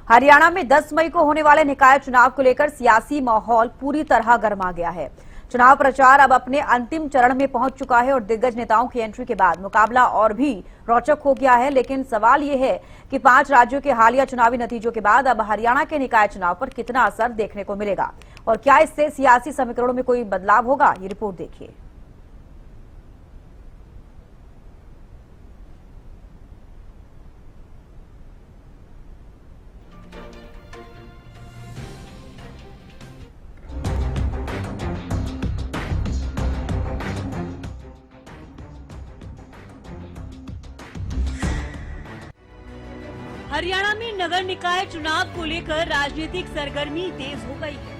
हरियाणा में 10 मई को होने वाले निकाय चुनाव को लेकर सियासी माहौल पूरी तरह गर्मा गया है। चुनाव प्रचार अब अपने अंतिम चरण में पहुंच चुका है और दिग्गज नेताओं की एंट्री के बाद मुकाबला और भी रोचक हो गया है। लेकिन सवाल ये है कि 5 राज्यों के हालिया चुनावी नतीजों के बाद अब हरियाणा के निकाय चुनाव पर कितना असर देखने को मिलेगा और क्या इससे सियासी समीकरणों में कोई बदलाव होगा, ये रिपोर्ट देखिए। हरियाणा में नगर निकाय चुनाव को लेकर राजनीतिक सरगर्मी तेज हो गई है।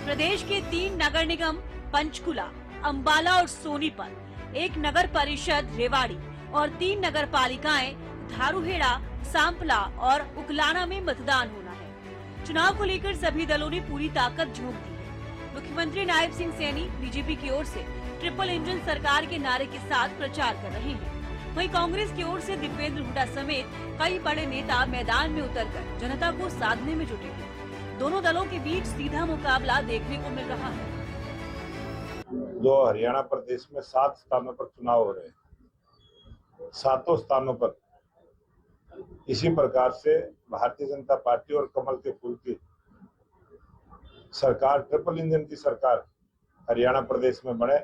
प्रदेश के 3 नगर निगम पंचकुला, अंबाला और सोनीपत, 1 नगर परिषद रेवाड़ी और 3 नगर पालिकाएं धारूहेड़ा, सांपला और उकलाना में मतदान होना है। चुनाव को लेकर सभी दलों ने पूरी ताकत झोंक दी है। मुख्यमंत्री नायब सिंह सैनी बीजेपी की ओर से ट्रिपल इंजन सरकार के नारे के साथ प्रचार कर रहे हैं। वहीं कांग्रेस की ओर से दीपेंद्र हुड्डा समेत कई बड़े नेता मैदान में उतरकर जनता को साधने में जुटे हैं। दोनों दलों के बीच सीधा मुकाबला देखने को मिल रहा है। जो हरियाणा प्रदेश में 7 स्थानों पर चुनाव हो रहे हैं, 7 स्थानों पर इसी प्रकार से भारतीय जनता पार्टी और कमल के फूल की सरकार, ट्रिपल इंजन की सरकार हरियाणा प्रदेश में बने,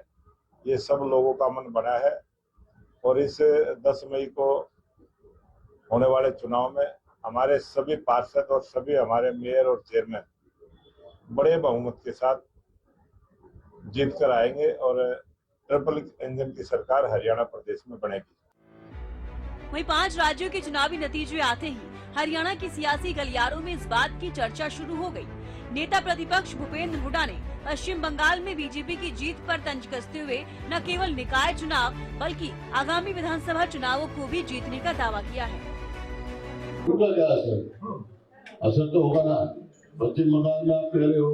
ये सब लोगों का मन बना है। और इस 10 मई को होने वाले चुनाव में हमारे सभी पार्षद और सभी हमारे मेयर और चेयरमैन बड़े बहुमत के साथ जीत कर आएंगे और ट्रिपल इंजन की सरकार हरियाणा प्रदेश में बनेगी। वहीं 5 राज्यों के चुनावी नतीजे आते ही हरियाणा की सियासी गलियारों में इस बात की चर्चा शुरू हो गई। नेता प्रतिपक्ष भूपेंद्र हुड्डा ने पश्चिम बंगाल में बीजेपी की जीत पर तंज कसते हुए न केवल निकाय चुनाव बल्कि आगामी विधानसभा चुनावों को भी जीतने का दावा किया है। क्या असर तो होगा ना। पश्चिम बंगाल में आप कह रहे हो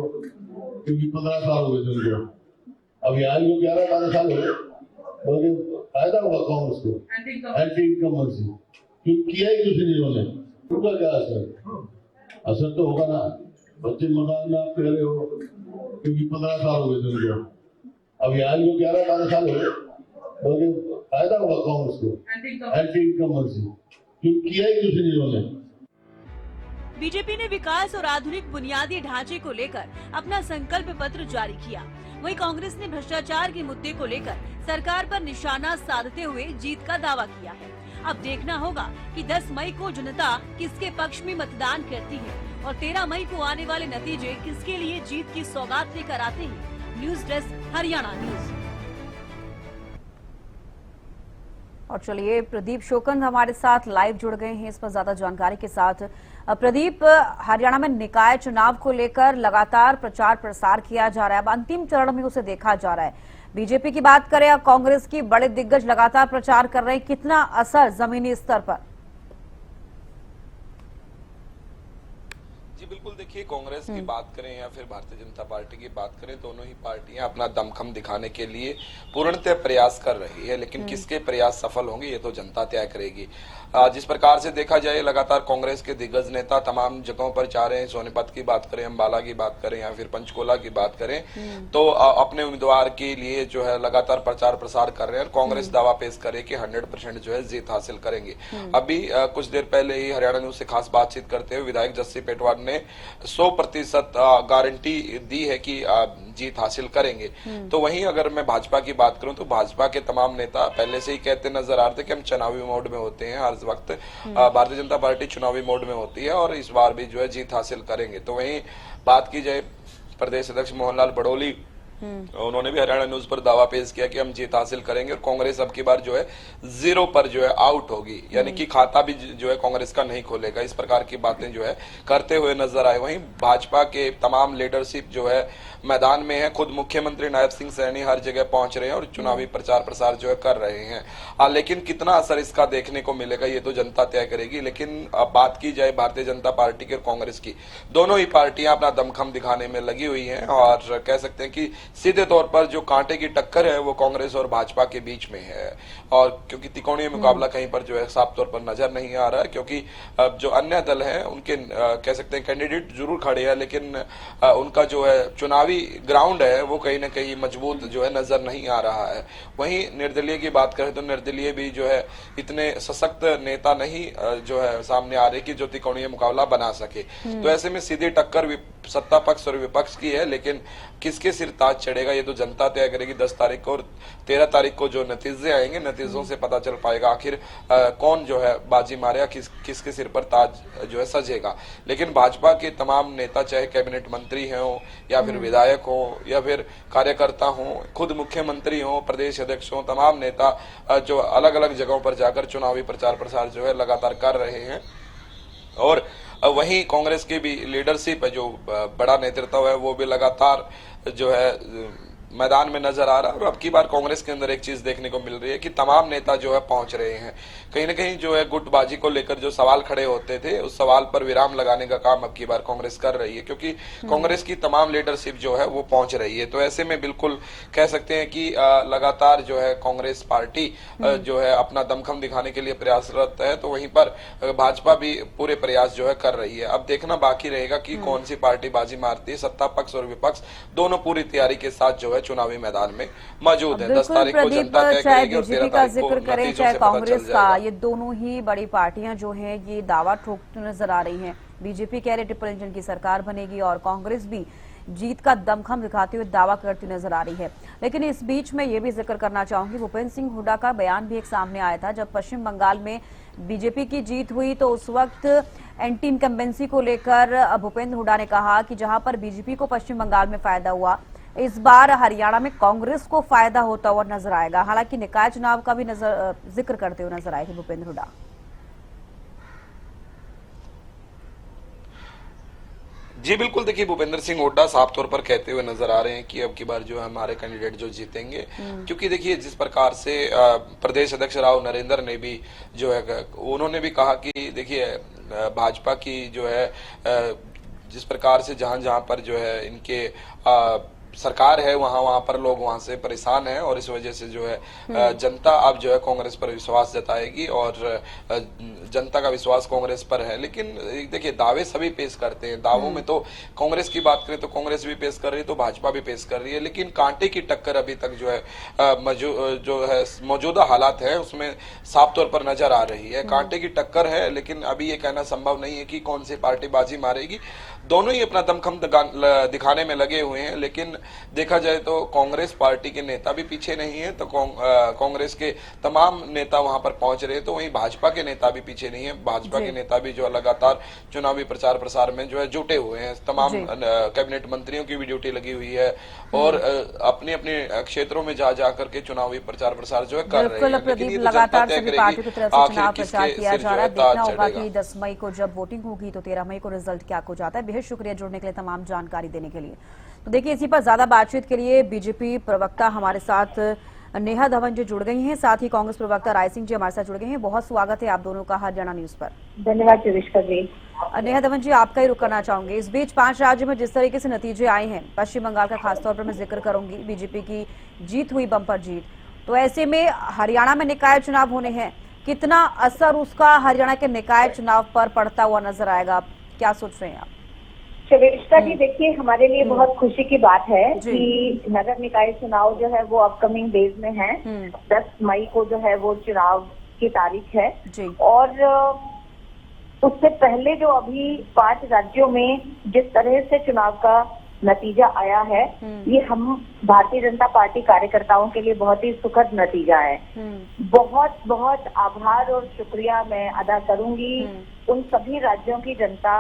क्योंकि 15 साल हो गए उनको, अब यहाँ को 11-12 साल हो गए, बल्कि फायदा होगा कांग्रेस को एंटी इनकम्बेंसी, क्योंकि किया ही कुछ नहीं उन्होंने। उनका क्या असर तो होगा ना। पश्चिम बंगाल में आप कह रहे हो क्योंकि 15 साल हो गए उनको, अब यहाँ को 11-12 साल हो गए, बल्कि फायदा होगा कांग्रेस को एंटी इनकम्बेंसी, क्योंकि किया ही कुछ नहीं उन्होंने। बीजेपी ने विकास और आधुनिक बुनियादी ढांचे को लेकर अपना संकल्प पत्र जारी किया। वहीं कांग्रेस ने भ्रष्टाचार के मुद्दे को लेकर सरकार पर निशाना साधते हुए जीत का दावा किया है। अब देखना होगा कि 10 मई को जनता किसके पक्ष में मतदान करती है और 13 मई को आने वाले नतीजे किसके लिए जीत की सौगात लेकर आते हैं। News desk, Haryana news. और चलिए, प्रदीप शोकंद हमारे साथ लाइव जुड़ गए हैं इस पर ज्यादा जानकारी के साथ। प्रदीप, हरियाणा में निकाय चुनाव को लेकर लगातार प्रचार प्रसार किया जा रहा है, अब अंतिम चरण में उसे देखा जा रहा है। बीजेपी की बात करें या कांग्रेस की, बड़े दिग्गज लगातार प्रचार कर रहे हैं, कितना असर जमीनी स्तर पर? जी बिल्कुल, देखिए कांग्रेस की बात करें या फिर भारतीय जनता पार्टी की बात करें, दोनों ही पार्टियां अपना दमखम दिखाने के लिए पूर्णतः प्रयास कर रही है, लेकिन किसके प्रयास सफल होंगे ये तो जनता तय करेगी। जिस प्रकार से देखा जाए, लगातार कांग्रेस के दिग्गज नेता तमाम जगहों पर जा रहे हैं। सोनीपत की बात करें, अंबाला की बात करें या फिर पंचकुला की बात करें, तो अपने उम्मीदवार के लिए जो है लगातार प्रचार प्रसार कर रहे हैं। कांग्रेस दावा पेश करे कि 100% जो है जीत हासिल करेंगे। अभी कुछ देर पहले ही हरियाणा न्यूज से खास बातचीत करते हुए विधायक जस्सी पेटवार ने 100% गारंटी दी है कि जीत हासिल करेंगे। तो वहीं अगर मैं भाजपा की बात करूं तो भाजपा के तमाम नेता पहले से ही कहते नजर आ रहे थे कि हम चुनावी मोड में होते हैं, हर वक्त भारतीय जनता पार्टी चुनावी मोड में होती है और इस बार भी जो है जीत हासिल करेंगे। तो वहीं बात की जाए, प्रदेश अध्यक्ष मोहनलाल बड़ोली, उन्होंने भी हरियाणा न्यूज पर दावा पेश किया कि हम जीत हासिल करेंगे और कांग्रेस अब की बार जो है 0 पर जो है आउट होगी, यानी कि खाता भी जो है कांग्रेस का नहीं खोलेगा। इस प्रकार की बातें जो है करते हुए नजर आए। वहीं भाजपा के तमाम लीडरशिप जो है मैदान में है, खुद मुख्यमंत्री नायब सिंह सैनी हर जगह पहुंच रहे हैं और चुनावी प्रचार प्रसार जो है कर रहे हैं। लेकिन कितना असर इसका देखने को मिलेगा ये तो जनता तय करेगी। लेकिन अब बात की जाए भारतीय जनता पार्टी की और कांग्रेस की, दोनों ही पार्टियां अपना दमखम दिखाने में लगी हुई हैं और कह सकते हैं कि सीधे तौर पर जो कांटे की टक्कर है वो कांग्रेस और भाजपा के बीच में है। और क्योंकि त्रिकोणीय मुकाबला कहीं पर जो है साफ तौर पर नजर नहीं आ रहा है, क्योंकि जो अन्य दल हैं उनके कह सकते हैं कैंडिडेट जरूर खड़े हैं, लेकिन उनका जो है चुनावी ग्राउंड है वो कहीं ना कहीं मजबूत जो है नजर नहीं आ रहा है। वहीं निर्दलीय की बात करें तो निर्दलीय भी जो है इतने सशक्त नेता नहीं जो है सामने आ रहे कि जो त्रिकोणीय मुकाबला बना सके। तो ऐसे में सीधी टक्कर सत्ता पक्ष और विपक्ष की है, लेकिन किसके सिर ताज चढ़ेगा ये तो जनता तय करेगी। 10 तारीख को और 13 तारीख को जो नतीजे आएंगे, नतीजों से पता चल पाएगा आखिर कौन जो है बाजी मारेगा, किसके सिर पर ताज जो है सजेगा। लेकिन भाजपा के तमाम नेता, चाहे कैबिनेट मंत्री हो या फिर विधायक हो या फिर कार्यकर्ता हो, खुद मुख्यमंत्री हो, प्रदेश अध्यक्ष हो, तमाम नेता जो अलग अलग जगहों पर जाकर चुनावी प्रचार प्रसार जो है लगातार कर रहे हैं। और वहीं कांग्रेस की भी लीडरशिप है, जो बड़ा नेतृत्व है, वो भी लगातार जो है मैदान में नजर आ रहा है। और अब की बार कांग्रेस के अंदर एक चीज देखने को मिल रही है कि तमाम नेता जो है पहुंच रहे हैं। कहीं ना कहीं जो है गुटबाजी को लेकर जो सवाल खड़े होते थे, उस सवाल पर विराम लगाने का काम अब की बार कांग्रेस कर रही है, क्योंकि कांग्रेस की तमाम लीडरशिप जो है वो पहुंच रही है। तो ऐसे में बिल्कुल कह सकते हैं कि लगातार जो है कांग्रेस पार्टी जो है अपना दमखम दिखाने के लिए प्रयासरत है, तो वहीं पर भाजपा भी पूरे प्रयास जो है कर रही है। अब देखना बाकी रहेगा कि कौन सी पार्टी बाजी मारती है। सत्ता पक्ष और विपक्ष दोनों पूरी तैयारी के साथ जो है चुनावी मैदान में मौजूद है। 10 तारीख को जनता तय करेगी और 13 तारीख को नतीजों से पता चल जाएगा। ये दोनों ही बड़ी पार्टियां जो हैं ये दावा ठोकती नजर आ रही हैं। बीजेपी कह रहे ट्रिपल इंजन की सरकार बनेगी और कांग्रेस भी जीत का दमखम दिखाते हुए दावा करती नजर आ रही है। लेकिन इस बीच में ये भी जिक्र करना चाहूंगी, भूपेंद्र सिंह हुड्डा का बयान भी एक सामने आया था। जब पश्चिम बंगाल में बीजेपी की जीत हुई तो उस वक्त एंटी इनकम्बेंसी को लेकर भूपेंद्र हुड्डा ने कहा कि जहां पर बीजेपी को पश्चिम बंगाल में फायदा हुआ, इस बार हरियाणा में कांग्रेस को फायदा होता हुआ नजर आएगा। हालांकि निकाय चुनाव का भी जिक्र करते हुए नजर आए थे भूपेंद्र हुड्डा। जी बिल्कुल, देखिए भूपेंद्र सिंह हुड्डा साफ तौर पर कहते हुए नजर आ रहे हैं कि अब की बार जो है हमारे कैंडिडेट जो जीतेंगे, क्योंकि देखिए जिस प्रकार से प्रदेश अध्यक्ष राव नरेंद्र ने भी जो है उन्होंने भी कहा कि देखिए भाजपा की जो है जिस प्रकार से जहां जहां पर जो है इनके सरकार है वहां पर लोग वहां से परेशान हैं, और इस वजह से जो है जनता अब जो है कांग्रेस पर विश्वास जताएगी और जनता का विश्वास कांग्रेस पर है। लेकिन देखिए दावे सभी पेश करते हैं, दावों में तो कांग्रेस की बात करें तो कांग्रेस भी पेश कर रही है, तो भाजपा भी पेश कर रही है, लेकिन कांटे की टक्कर अभी तक जो है मौजूदा हालात है उसमें साफ तौर पर नजर आ रही है। कांटे की टक्कर है, लेकिन अभी ये कहना संभव नहीं है कि कौन सी पार्टी बाजी मारेगी। दोनों ही अपना दमखम दिखाने में लगे हुए हैं, लेकिन देखा जाए तो कांग्रेस पार्टी के नेता भी पीछे नहीं है, तो कांग्रेस के तमाम नेता वहां पर पहुंच रहे हैं, तो वहीं भाजपा के नेता भी पीछे नहीं है। भाजपा के नेता भी जो लगातार चुनावी प्रचार प्रसार में जो है जुटे हुए हैं। तमाम कैबिनेट मंत्रियों की भी ड्यूटी लगी हुई है और अपने अपने क्षेत्रों में जा जाकर के चुनावी प्रचार प्रसार जो है कर रहे हैं। लेकिन ये तो लगातार सभी पार्टियों की तरफ से चुनाव प्रचार किया जा रहा है। देखना होगा कि 10 मई को जब वोटिंग होगी तो 13 मई को रिजल्ट क्या हो जाता है। बेहद शुक्रिया जुड़ने के लिए, तमाम जानकारी देने के लिए। तो देखिए इसी पर ज्यादा बातचीत के लिए बीजेपी प्रवक्ता हमारे साथ नेहा धवन जी जुड़ गई हैं, साथ ही कांग्रेस प्रवक्ता राय सिंह जी हमारे साथ जुड़ गए हैं। बहुत स्वागत है आप दोनों का हरियाणा न्यूज पर। धन्यवाद चविष्का जी। नेहा धवन जी, आपका ही रुख करना चाहूंगी। इस बीच 5 राज्यों में जिस तरीके से नतीजे आए हैं, पश्चिम बंगाल का खासतौर पर मैं जिक्र करूंगी, बीजेपी की जीत हुई, बम्पर जीत, तो ऐसे में हरियाणा में निकाय चुनाव होने हैं, कितना असर उसका हरियाणा के निकाय चुनाव पर पड़ता हुआ नजर आएगा, क्या सोच रहे हैं आप? शवेश्ता जी, देखिए हमारे लिए बहुत खुशी की बात है कि नगर निकाय चुनाव जो है वो अपकमिंग डेज में है। 10 मई को जो है वो चुनाव की तारीख है और उससे पहले जो अभी 5 राज्यों में जिस तरह से चुनाव का नतीजा आया है, ये हम भारतीय जनता पार्टी कार्यकर्ताओं के लिए बहुत ही सुखद नतीजा है। बहुत बहुत आभार और शुक्रिया मैं अदा करूंगी उन सभी राज्यों की जनता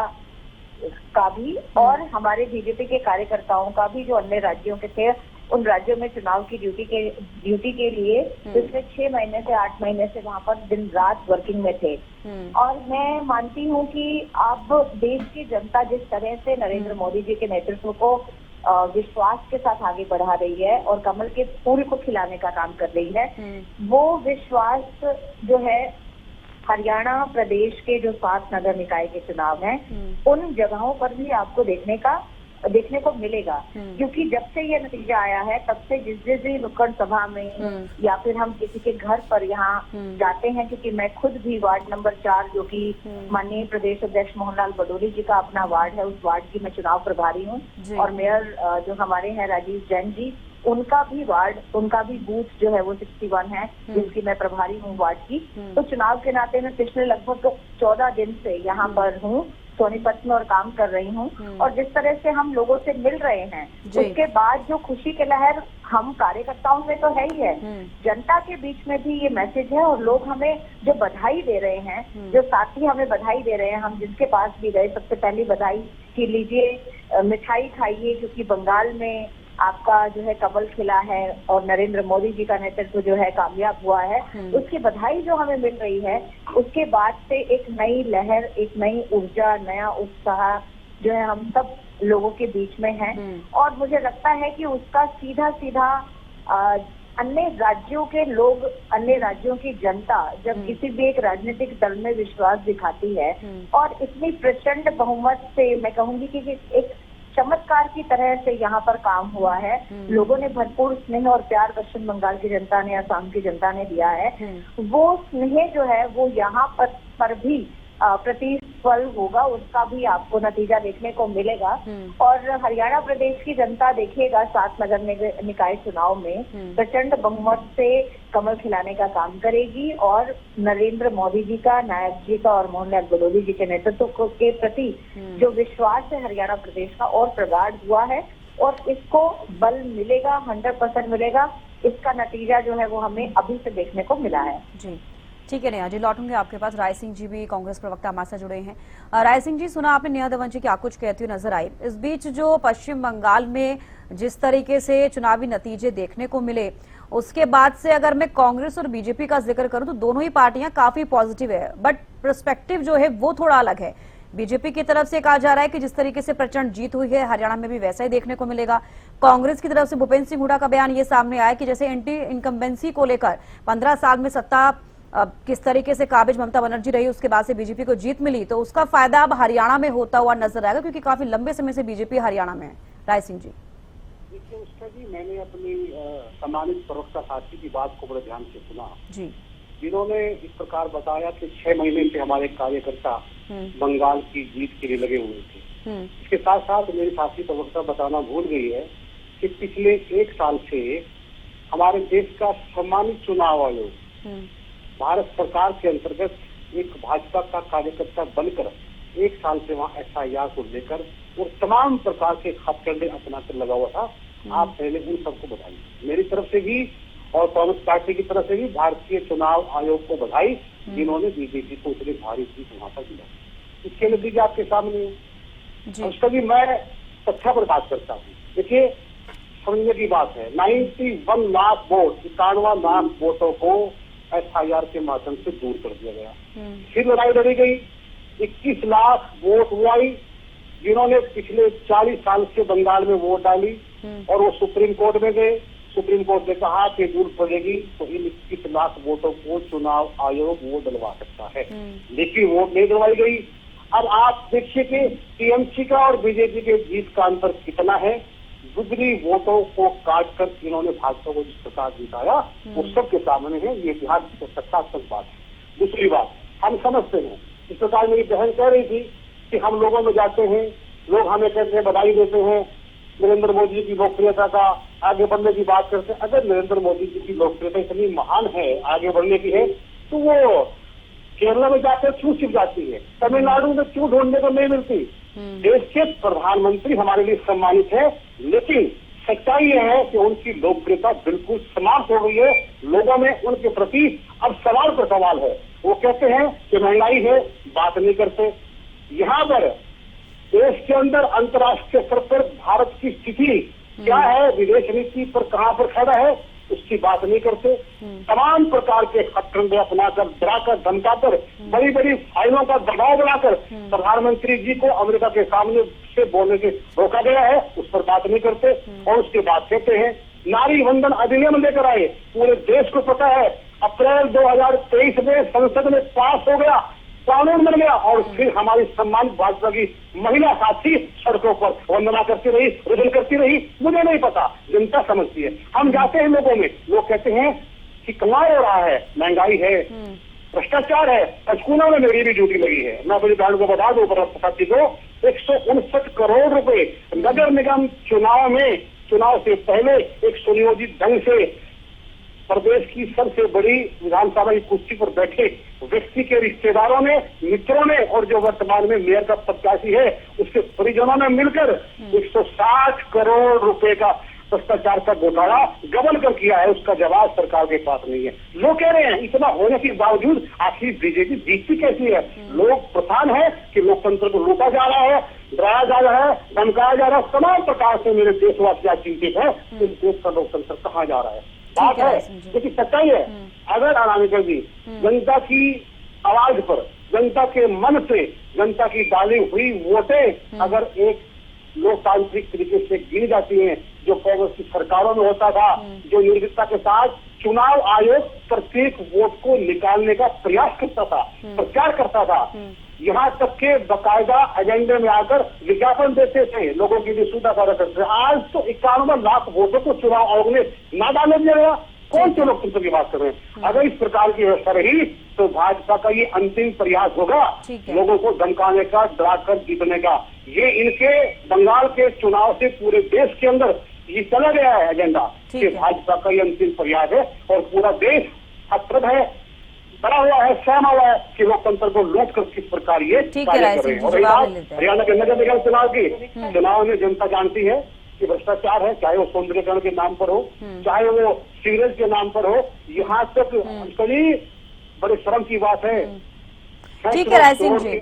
का भी और हमारे बीजेपी के कार्यकर्ताओं का भी जो अन्य राज्यों के थे, उन राज्यों में चुनाव की ड्यूटी के लिए पिछले 6 महीने से 8 महीने से वहां पर दिन रात वर्किंग में थे। और मैं मानती हूं कि अब देश की जनता जिस तरह से नरेंद्र मोदी जी के नेतृत्व को विश्वास के साथ आगे बढ़ा रही है और कमल के फूल को खिलाने का काम कर रही है, वो विश्वास जो है हरियाणा प्रदेश के जो 7 नगर निकाय के चुनाव हैं, उन जगहों पर भी आपको देखने का देखने को मिलेगा, क्योंकि जब से ये नतीजा आया है तब से जिस भी नुक्कड़ सभा में या फिर हम किसी के घर पर यहाँ जाते हैं, क्योंकि मैं खुद भी वार्ड नंबर 4 जो कि माननीय प्रदेश अध्यक्ष मोहनलाल बडोली जी का अपना वार्ड है, उस वार्ड की मैं चुनाव प्रभारी हूँ, और मेयर जो हमारे हैं राजीव जैन जी, उनका भी वार्ड, उनका भी बूथ जो है वो 61 है, जिसकी मैं प्रभारी हूँ वार्ड की। तो चुनाव के नाते मैं पिछले लगभग 14 दिन से यहाँ पर हूँ सोनीपत में और काम कर रही हूँ, और जिस तरह से हम लोगों से मिल रहे हैं उसके बाद जो खुशी की लहर हम कार्यकर्ताओं में तो है ही है, जनता के बीच में भी ये मैसेज है, और लोग हमें जो बधाई दे रहे हैं, जो साथी हमें बधाई दे रहे हैं, हम जिसके पास भी गए सबसे पहली बधाई कि लीजिए मिठाई खाइए, क्योंकि बंगाल में आपका जो है कमल खिला है और नरेंद्र मोदी जी का नेतृत्व जो है कामयाब हुआ है, उसकी बधाई जो हमें मिल रही है, उसके बाद से एक नई लहर, एक नई ऊर्जा, नया उत्साह जो है हम सब लोगों के बीच में है। और मुझे लगता है कि उसका सीधा सीधा अन्य राज्यों के लोग, अन्य राज्यों की जनता जब किसी भी एक राजनीतिक दल में विश्वास दिखाती है और इतनी प्रचंड बहुमत से, मैं कहूंगी कि एक चमत्कार की तरह से यहाँ पर काम हुआ है, लोगों ने भरपूर स्नेह और प्यार पश्चिम बंगाल की जनता ने, असम की जनता ने दिया है, वो स्नेह जो है वो यहाँ पर भी प्रतिफल होगा, उसका भी आपको नतीजा देखने को मिलेगा। और हरियाणा प्रदेश की जनता देखिएगा 7 नगर निकाय चुनाव में प्रचंड बहुमत से कमल खिलाने का काम करेगी, और नरेंद्र मोदी जी का, नायक जी का और मोहनलाल बडोली जी के नेतृत्व के प्रति जो विश्वास है हरियाणा प्रदेश का और प्रगाढ़ हुआ है, और इसको बल मिलेगा, 100% मिलेगा। इसका नतीजा जो है वो हमें अभी से देखने को मिला है। जी ठीक है नेहा जी, लौटूंगे आपके पास। राय सिंह जी भी कांग्रेस प्रवक्ता हमारे साथ जुड़े हैं। राय सिंह जी, सुना आपने नेहा धवन जी क्या कुछ कहती हुई नजर आई। इस बीच जो पश्चिम बंगाल में जिस तरीके से चुनावी नतीजे देखने को मिले, उसके बाद से अगर मैं कांग्रेस और बीजेपी का जिक्र करूं तो दोनों ही पार्टियां काफी पॉजिटिव है, बट पर्सपेक्टिव जो है वो थोड़ा अलग है। बीजेपी की तरफ से कहा जा रहा है कि जिस तरीके से प्रचंड जीत हुई है हरियाणा में भी वैसा ही देखने को मिलेगा। कांग्रेस की तरफ से भूपेंद्र सिंह हुड्डा का बयान ये सामने आया कि जैसे एंटी इनकम्बेंसी को लेकर 15 साल में सत्ता किस तरीके से काबिज ममता बनर्जी रही, उसके बाद से बीजेपी को जीत मिली, तो उसका फायदा अब हरियाणा में होता हुआ नजर आएगा, क्योंकि काफी लंबे समय से बीजेपी हरियाणा में है। राय सिंह जी, देखिए उसका जी, मैंने अपनी सम्मानित प्रवक्ता साथी की बात को बड़े ध्यान से सुना जी, जिन्होंने इस प्रकार बताया कि 6 महीने से हमारे कार्यकर्ता बंगाल की जीत के लिए लगे हुए थे। इसके साथ साथ मेरी साथी प्रवक्ता बताना भूल गई है कि पिछले 1 साल से हमारे देश का सम्मानित चुनाव आयोग भारत सरकार के अंतर्गत एक भाजपा का कार्यकर्ता बनकर 1 साल से वहाँ SIR को लेकर और तमाम प्रकार के हथकंडे अपना कर लगा हुआ था। आप पहले उन सबको बधाई, मेरी तरफ से भी और कांग्रेस पार्टी की तरफ से भी भारतीय चुनाव आयोग को बधाई, जिन्होंने बीजेपी को इतनी भारी जीत वहाँ पर दिया। इसके नतीजे आपके सामने है। उसका भी मैं तथ्य पर बात करता हूँ। देखिए, समझने की बात है, 91 लाख वोट, 91 लाख वोटों को SIR के माध्यम से दूर कर दिया गया। फिर लड़ाई लड़ी गई, 21 लाख वोट वो आई जिन्होंने पिछले 40 साल से बंगाल में वोट डाली, और वो सुप्रीम कोर्ट में गए। सुप्रीम कोर्ट ने कहा कि दूर पड़ेगी तो इन 21 लाख वोटों को चुनाव आयोग वोट डलवा सकता है, लेकिन वोट नहीं डलवाई गई। अब आप देखिए कि टीएमसी का और बीजेपी के जीत का अंतर कितना है। दुगनी वोटों को काट कर इन्होंने भाजपा को जिस प्रकार जिताया वो सबके सामने है, ये इतिहास की सत्यात्मक बात है। दूसरी बात, हम समझते हैं, इस प्रकार मेरी बहन कह रही थी कि हम लोगों में जाते हैं, लोग हमें कहते हैं, बधाई देते हैं, नरेंद्र मोदी की लोकप्रियता का आगे बढ़ने की बात करते हैं। अगर नरेंद्र मोदी जी की लोकप्रियता इतनी महान है, आगे बढ़ने की है, तो वो केरला में जाकर क्यों छिप जाती है, तमिलनाडु में क्यों ढूंढने को नहीं मिलती। देश के प्रधानमंत्री हमारे लिए सम्मानित है, लेकिन सच्चाई यह है कि उनकी लोकप्रियता बिल्कुल समाप्त हो गई है। लोगों में उनके प्रति अब सवाल पर सवाल है। वो कहते हैं कि महंगाई है, बात नहीं करते। यहाँ पर देश के अंदर अंतर्राष्ट्रीय स्तर पर भारत की स्थिति क्या है, विदेश नीति पर कहाँ पर खड़ा है, उसकी बात नहीं करते। तमाम प्रकार के हथकंडे अपनाकर, डराकर, धमकाकर, बड़ी बड़ी फाइलों का दबाव बनाकर प्रधानमंत्री जी को अमेरिका के सामने से बोलने से रोका गया है, उस पर बात नहीं करते। और उसके बाद कहते हैं नारी वंदन अधिनियम लेकर आए, पूरे देश को पता है अप्रैल 2023 में संसद में पास हो गया, कानून बन गया और फिर हमारी सम्मानित भाजपा की महिला साथी सड़कों पर वंदना करती रही, रुदन करती रही। मुझे नहीं पता, जनता समझती है। हम जाते हैं लोगों में, लोग कहते हैं कि कमाल हो रहा है, महंगाई है, भ्रष्टाचार है। पंचकूला में मेरी भी ड्यूटी लगी है। मैं अपनी बहन को बता दूं, प्रधानमंत्री को 159 करोड़ रुपए नगर निगम चुनाव से पहले एक सुनियोजित ढंग से प्रदेश की सबसे बड़ी विधानसभा की कुर्सी पर बैठे व्यक्ति के रिश्तेदारों ने, मित्रों ने और जो वर्तमान में मेयर का प्रत्याशी है उसके परिजनों ने मिलकर 160 करोड़ रुपए का भ्रष्टाचार का घोटाला गबन कर किया है। उसका जवाब सरकार के पास नहीं है। लोग कह रहे हैं इतना होने के बावजूद आखिर बीजेपी जीतती कैसी है? लोग परेशान है कि लोकतंत्र को लूटा जा रहा है, डराया जा रहा है, धमकाया जा रहा है। तमाम प्रकार से मेरे देशवासी आज चिंतित है इस देश का लोकतंत्र कहाँ जा रहा है। बात है लेकिन सच्चाई है, अगर अनामिका जी जनता की आवाज पर, जनता के मन से, जनता की डाली हुई वोटें अगर एक लोकतांत्रिक तरीके से गिनी जाती हैं, जो कांग्रेस की सरकारों में होता था, जो निर्भीकता के साथ चुनाव आयोग प्रत्येक वोट को निकालने का प्रयास करता था, प्रचार करता था, यहाँ तक के बकायदा एजेंडे में आकर विज्ञापन देते थे, लोगों की भी सुविधा पैदा करते थे। आज तो 51 लाख वोटों को चुनाव आयोग ने ना डालने दिया गया। कौन से लोकतंत्र की बात कर रहे हैं? अगर इस प्रकार की व्यवस्था रही तो भाजपा का ये अंतिम प्रयास होगा लोगों को धमकाने का, डराकर जीतने का। ये इनके बंगाल के चुनाव से पूरे देश के अंदर ये चला गया है एजेंडा कि भाजपा का ये अंतिम प्रयास है और पूरा देश हतप्रभ है, बड़ा हुआ है, सहमा हुआ है कि लोकतंत्र को लूट कर किस प्रकार ये कार्य कर रहे हैं। और हरियाणा के नगर निगम चुनाव में जनता जानती है कि भ्रष्टाचार है, चाहे वो सौंदर्यकरण के नाम पर हो, चाहे वो सीवरेज के नाम पर हो। यहाँ तक कभी बड़े शर्म की बात है। ठीक है राय सिंह जी,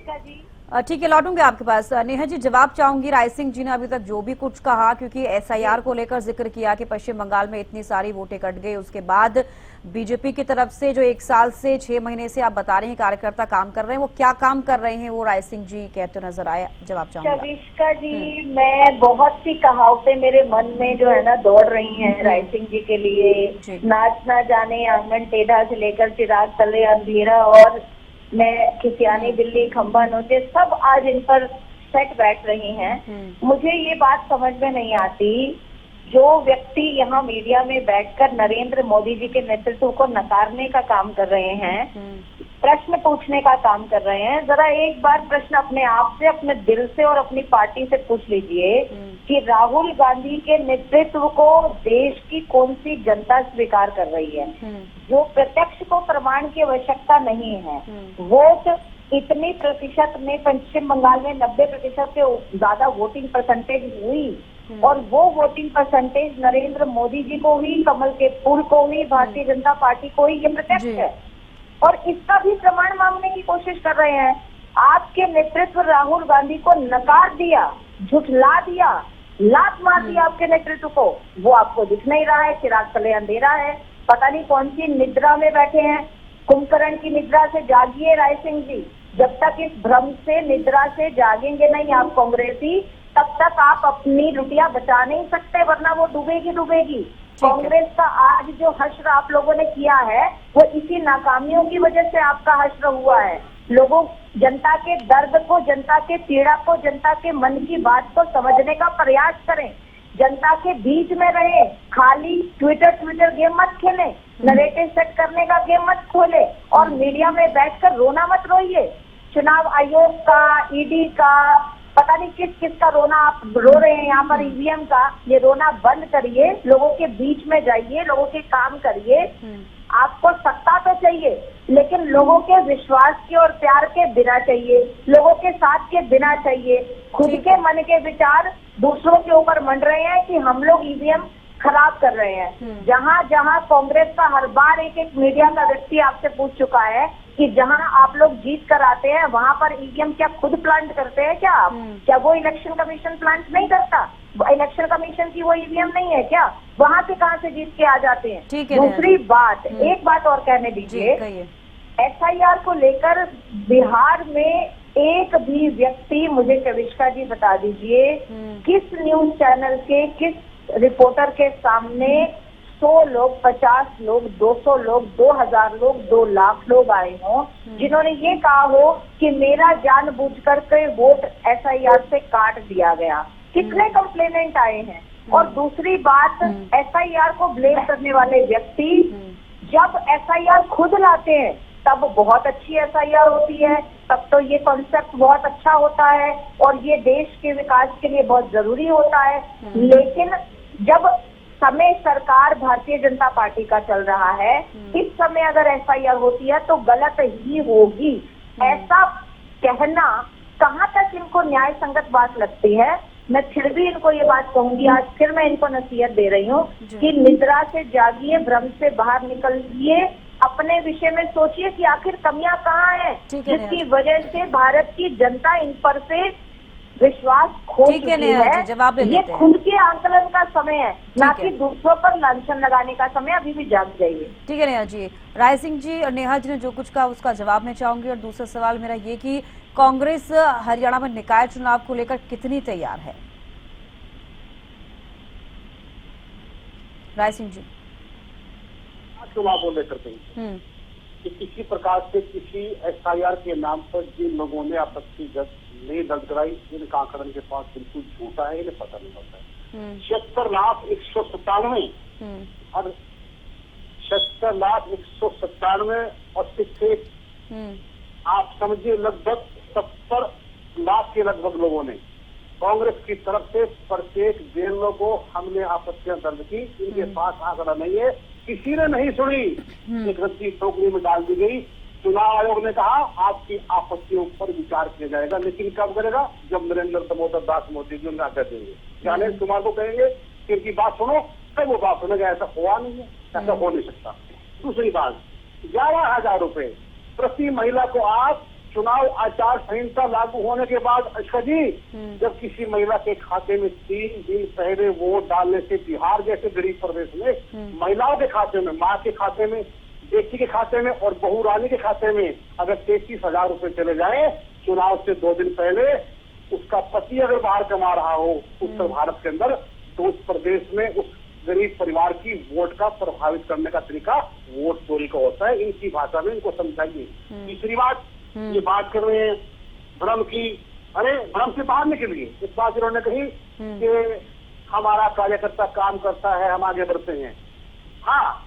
ठीक है, लौटूंगे आपके पास। नेहा जी, जवाब चाहूंगी। राय सिंह जी ने अभी तक जो भी कुछ कहा, क्योंकि एसआईआर को लेकर जिक्र किया कि पश्चिम बंगाल में इतनी सारी वोटें कट गई, उसके बाद बीजेपी की तरफ से जो 1 साल से 6 महीने से आप बता रहे हैं कार्यकर्ता काम कर रहे हैं, वो क्या काम कर रहे हैं वो राय सिंह जी कहते नजर आए। जवाब चाहूंगी। कविष्का जी, मैं बहुत सी कहावतें मेरे मन में जो है ना दौड़ रही हैं राय सिंह जी के लिए। नाच ना जाने आंगन टेढ़ा से लेकर चिराग तले अंधेरा और मैं खिसियानी बिल्ली खंबा नोचे, सब आज इन पर सेट बैठ रही हैं। मुझे ये बात समझ में नहीं आती, जो व्यक्ति यहाँ मीडिया में बैठकर नरेंद्र मोदी जी के नेतृत्व को नकारने का काम कर रहे हैं, प्रश्न पूछने का काम कर रहे हैं, जरा एक बार प्रश्न अपने आप से, अपने दिल से और अपनी पार्टी से पूछ लीजिए कि राहुल गांधी के नेतृत्व को देश की कौन सी जनता स्वीकार कर रही है? जो प्रत्यक्ष को प्रमाण की आवश्यकता नहीं है। वोट इतनी प्रतिशत में पश्चिम बंगाल में 90% से ज्यादा वोटिंग परसेंटेज हुई और वो वोटिंग परसेंटेज नरेंद्र मोदी जी को ही, कमल के फूल को ही, भारतीय जनता पार्टी को ही, ये प्रत्यक्ष है। और इसका भी प्रमाण मांगने की कोशिश कर रहे हैं। आपके नेतृत्व राहुल गांधी को नकार दिया, झुठला दिया, लात मार दिया आपके नेतृत्व को, वो आपको दिख नहीं रहा है। चिराग तले अंधेरा है, पता नहीं कौन सी निद्रा में बैठे हैं। कुंभकर्ण की निद्रा से जागिए राय सिंह जी, जब तक इस भ्रम से, निद्रा से जागेंगे नहीं आप कांग्रेसी, तब तक आप अपनी लुटिया बचा नहीं सकते, वरना वो डूबेगी। कांग्रेस का आज जो हश्र आप लोगों ने किया है वो इसी नाकामियों की वजह से आपका हश्र हुआ है। लोगों, जनता के दर्द को, जनता के पीड़ा को, जनता के मन की बात को समझने का प्रयास करें, जनता के बीच में रहे, खाली ट्विटर गेम मत खेलें, नरेटिव सेट करने का गेम मत खोले और मीडिया में बैठकर रोना मत रोइए। चुनाव आयोग का, ईडी का, पता नहीं किस किस का रोना आप रो रहे हैं यहाँ पर, ईवीएम का, ये रोना बंद करिए, लोगों के बीच में जाइए, लोगों के काम करिए। आपको सत्ता तो चाहिए लेकिन लोगों के विश्वास के और प्यार के बिना चाहिए, लोगों के साथ के बिना चाहिए। खुद के मन के विचार दूसरों के ऊपर मंड रहे हैं कि हम लोग ईवीएम खराब कर रहे हैं। जहां जहां कांग्रेस का हर बार एक मीडिया का व्यक्ति आपसे पूछ चुका है कि जहां आप लोग जीत कर आते हैं वहां पर ईवीएम क्या खुद प्लांट करते हैं क्या आप? क्या वो इलेक्शन कमीशन प्लांट नहीं करता? इलेक्शन कमीशन की वो ईवीएम नहीं है क्या? वहां से कहां से जीत के आ जाते हैं? दूसरी बात, एक बात और कहने दीजिए, एसआईआर को लेकर बिहार में एक भी व्यक्ति, मुझे कविष्का जी बता दीजिए, किस न्यूज चैनल के, किस रिपोर्टर के सामने 100 लोग, 50 लोग, 200 लोग, 2000 लोग, 2 लाख लोग आए हों जिन्होंने ये कहा हो कि मेरा जानबूझकर के वोट SIR से काट दिया गया। कितने कंप्लेनेंट आए हैं। और दूसरी बात, SIR को ब्लेम करने वाले व्यक्ति जब SIR खुद लाते हैं तब बहुत अच्छी SIR होती है, तब तो ये कॉन्सेप्ट बहुत अच्छा होता है और ये देश के विकास के लिए बहुत जरूरी होता है। लेकिन जब समय सरकार भारतीय जनता पार्टी का चल रहा है, इस समय अगर SIR होती है तो गलत ही होगी। ऐसा कहना कहाँ तक इनको न्याय संगत बात लगती है। मैं फिर भी इनको ये बात कहूंगी, आज फिर मैं इनको नसीहत दे रही हूँ कि निद्रा से जागिए, भ्रम से बाहर निकलिए, अपने विषय में सोचिए कि आखिर कमियां कहाँ हैं जिसकी वजह से भारत की जनता इन पर से विश्वास खो चुकी है। जवाब ये खुद के आंकलन का समय है, ना कि दूसरों पर लांछन लगाने का समय। अभी भी जाग जाइए। ठीक है नेहा जी। राय सिंह जी और नेहा जी ने जो कुछ कहा उसका जवाब मैं चाहूंगी। और दूसरा सवाल मेरा ये कि कांग्रेस हरियाणा में निकाय चुनाव को लेकर कितनी तैयार है? राय सिंह जी। चुनाव को लेकर कि किसी प्रकार से किसी SIR के नाम पर जिन लोगों ने आपत्ति नहीं दर्ज कराई, इनका आंकड़न के पास बिल्कुल झूठा है, इन्हें पता नहीं होता है। 76,197 और 76,197 और 6 आप समझिए लगभग 70 लाख के लगभग लोगों ने कांग्रेस की तरफ से प्रत्येक DLO को हमने आपत्तियां दर्ज की। इनके पास आंकड़ा नहीं है, किसी ने नहीं सुनी, एक रद्दी टोकरी में डाल दी गई। चुनाव आयोग ने कहा आपकी आपत्तियों पर विचार किया जाएगा, लेकिन कब करेगा? जब नरेंद्र दामोदर दास मोदी जी उन्हें आज्ञा देंगे। जाने कुमार को कहेंगे कि इनकी बात सुनो, तब वो बात सुनेगा। ऐसा हुआ नहीं है, ऐसा हो नहीं सकता। दूसरी बात, 11,000 रुपए प्रति महिला को आप चुनाव आचार संहिता लागू होने के बाद अच्छा जी, जब किसी महिला के खाते में 3 दिन पहले वोट डालने से बिहार जैसे गरीब प्रदेश में महिलाओं के खाते में, माँ के खाते में, बेटी के खाते में और बहू रानी के खाते में अगर 33,000 रुपए चले जाए चुनाव से 2 दिन पहले, उसका पति अगर बाहर कमा रहा हो उत्तर भारत के अंदर, तो उस प्रदेश में उस गरीब परिवार की वोट का प्रभावित करने का तरीका वोट चोरी का होता है। इनकी भाषा में इनको समझाइए। तीसरी बात, ये बात कर रहे हैं भ्रम की, अरे भ्रम से बाहर निकलिए। इस बात इन्होंने कही कि हमारा कार्यकर्ता काम करता है, हम आगे बढ़ते हैं। हाँ,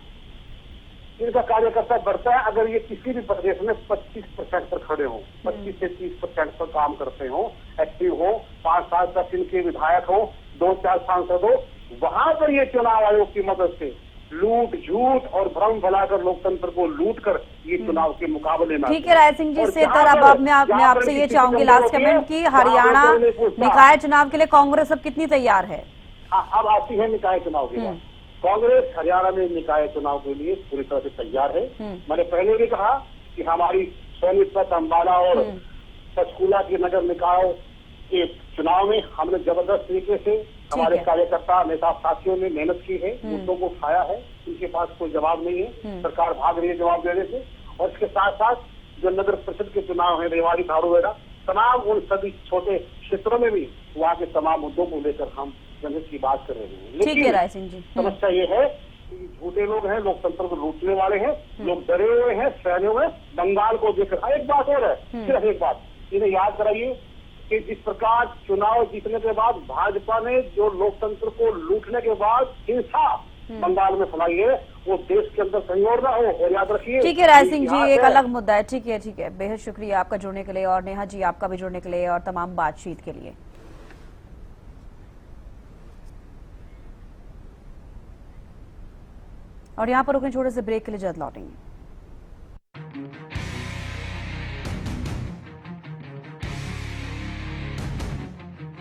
इनका कार्यकर्ता बढ़ता है अगर ये किसी भी प्रदेश में 25% पर खड़े हो, 25 से 30% पर काम करते हो, एक्टिव हो, 5 साल तक इनके विधायक हो, 2-4 सांसद हो, वहां पर ये चुनाव आयोग की मदद से लूट, झूठ और भ्रम फैलाकर लोकतंत्र को लूट कर ये चुनाव के मुकाबले में। ठीक है राय सिंह जी, इससे अब मैं आपसे ये चाहूंगी लास्ट कमेंट की हरियाणा निकाय चुनाव के लिए कांग्रेस अब कितनी तैयार है? अब आती है निकाय चुनाव की बात। कांग्रेस हरियाणा में निकाय चुनाव के लिए पूरी तरह से तैयार है। मैंने पहले भी कहा कि हमारी सोनीपत, अम्बाला और पंचकूला के नगर निकाय के चुनाव में हमने जबरदस्त तरीके से हमारे कार्यकर्ता नेता साथियों ने मेहनत की है, मुद्दों को उठाया है। इनके पास कोई जवाब नहीं है, सरकार भाग रही है जवाब देने से। और इसके साथ साथ जो नगर परिषद के चुनाव है, रेवाड़ी, धारू वगैरह, तमाम उन सभी छोटे क्षेत्रों में भी वहाँ के तमाम मुद्दों को लेकर हम जनहित की बात कर रहे हैं। लेकिन समस्या ये है कि झूठे लोग हैं, लोकतंत्र को लूटने वाले हैं, लोग डरे हुए हैं, सहने हुए। बंगाल को देखकर एक बात और है, सिर्फ एक बात इन्हें याद कराइए कि जिस प्रकार चुनाव जीतने के बाद भाजपा ने जो लोकतंत्र को लूटने के बाद हिंसा बंगाल में फैलाई है, वो देश के अंदर कहीं और ना हो। और याद रखिए। ठीक है राय सिंह जी, एक अलग मुद्दा है। ठीक है, बेहद शुक्रिया आपका जुड़ने के लिए, और नेहा जी आपका भी जुड़ने के लिए और तमाम बातचीत के लिए। और यहाँ पर रुकें छोटे से ब्रेक के लिए, जल्द लौटेंगे।